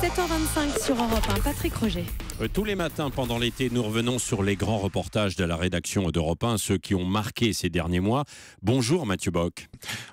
7h25 sur Europe 1, Patrick Roger. Tous les matins pendant l'été, nous revenons sur les grands reportages de la rédaction d'Europe 1, ceux qui ont marqué ces derniers mois. Bonjour Mathieu Bock.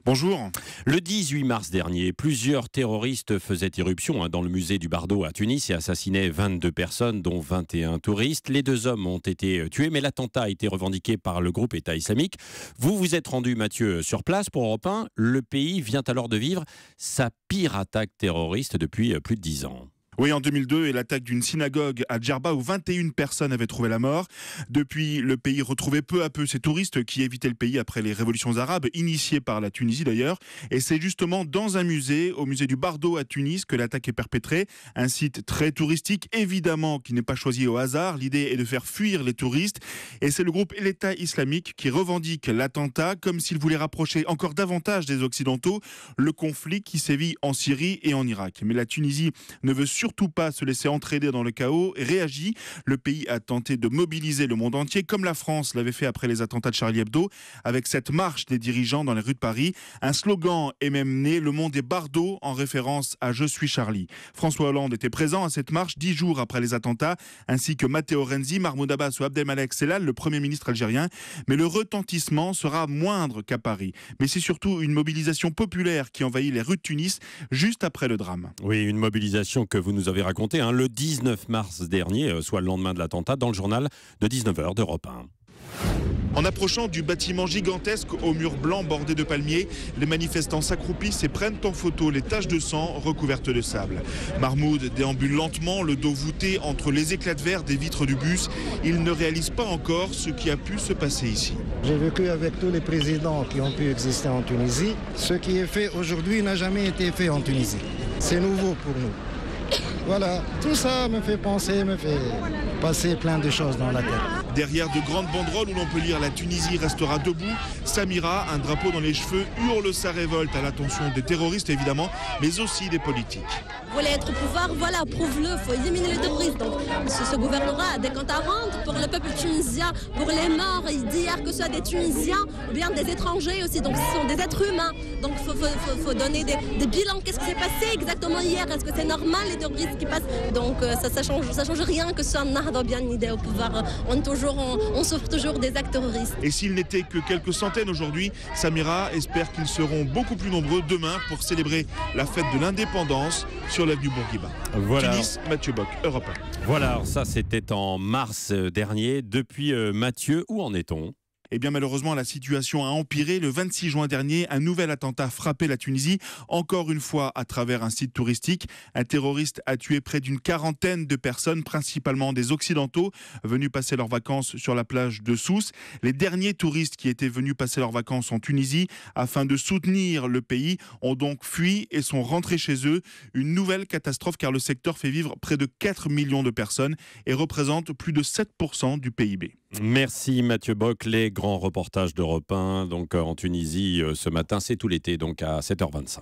Bonjour. Le 18 mars dernier, plusieurs terroristes faisaient irruption dans le musée du Bardo à Tunis et assassinaient 22 personnes, dont 21 touristes. Les 2 hommes ont été tués, mais l'attentat a été revendiqué par le groupe État islamique. Vous vous êtes rendu, Mathieu, sur place pour Europe 1. Le pays vient alors de vivre sa pire attaque terroriste depuis plus de 10 ans. Oui, en 2002, et l'attaque d'une synagogue à Djerba où 21 personnes avaient trouvé la mort. Depuis, le pays retrouvait peu à peu ces touristes qui évitaient le pays après les révolutions arabes, initiées par la Tunisie d'ailleurs. Et c'est justement dans un musée, au musée du Bardo à Tunis, que l'attaque est perpétrée. Un site très touristique, évidemment, qui n'est pas choisi au hasard. L'idée est de faire fuir les touristes. Et c'est le groupe l'État islamique qui revendique l'attentat, comme s'il voulait rapprocher encore davantage des Occidentaux le conflit qui sévit en Syrie et en Irak. Mais la Tunisie ne veut surtout pas se laisser entraîner dans le chaos et réagit. Le pays a tenté de mobiliser le monde entier, comme la France l'avait fait après les attentats de Charlie Hebdo, avec cette marche des dirigeants dans les rues de Paris. Un slogan est même né, le monde est Bardo, en référence à Je suis Charlie. François Hollande était présent à cette marche 10 jours après les attentats, ainsi que Matteo Renzi, Mahmoud Abbas ou Abdelmalek Sellal, le Premier ministre algérien. Mais le retentissement sera moindre qu'à Paris. Mais c'est surtout une mobilisation populaire qui envahit les rues de Tunis juste après le drame. Oui, une mobilisation que vous nous avez racontée le 19 mars dernier, soit le lendemain de l'attentat, dans le journal de 19h d'Europe 1. En approchant du bâtiment gigantesque aux murs blancs bordés de palmiers, les manifestants s'accroupissent et prennent en photo les taches de sang recouvertes de sable. Mahmoud déambule lentement, le dos voûté entre les éclats de verre des vitres du bus. Il ne réalise pas encore ce qui a pu se passer ici. J'ai vécu avec tous les présidents qui ont pu exister en Tunisie. Ce qui est fait aujourd'hui n'a jamais été fait en Tunisie. C'est nouveau pour nous. Voilà, tout ça me fait penser, me fait passer plein de choses dans la tête. Derrière de grandes banderoles où l'on peut lire « La Tunisie restera debout », Samira, un drapeau dans les cheveux, hurle sa révolte à l'attention des terroristes évidemment, mais aussi des politiques. Vous voulez être au pouvoir, voilà, prouve-le, il faut éliminer les terroristes. Donc ce gouvernement a des comptes à rendre pour le peuple tunisien, pour les morts d'hier, que ce soit des Tunisiens ou bien des étrangers aussi. Donc ce sont des êtres humains. Donc il faut donner des bilans. Qu'est-ce qui s'est passé exactement hier? Est-ce que c'est normal les terroristes qui passent? Donc ça change rien que ce soit Nahda ou bien une idée au pouvoir. On souffre toujours des actes terroristes. Et s'ils n'étaient que quelques centaines aujourd'hui, Samira espère qu'ils seront beaucoup plus nombreux demain pour célébrer la fête de l'indépendance sur l'avenue Bourguiba. Voilà. Tunis, Mathieu Bock, Europe 1. Voilà, ça c'était en mars dernier. Depuis Mathieu, où en est-on ? Eh bien malheureusement, la situation a empiré. Le 26 juin dernier, un nouvel attentat frappait la Tunisie, encore une fois à travers un site touristique. Un terroriste a tué près d'une quarantaine de personnes, principalement des Occidentaux, venus passer leurs vacances sur la plage de Sousse. Les derniers touristes qui étaient venus passer leurs vacances en Tunisie, afin de soutenir le pays, ont donc fui et sont rentrés chez eux. Une nouvelle catastrophe car le secteur fait vivre près de 4 millions de personnes et représente plus de 7% du PIB. Merci Mathieu Bock, les grands reportages d'Europe 1 donc en Tunisie ce matin, c'est tout l'été donc à 7h25.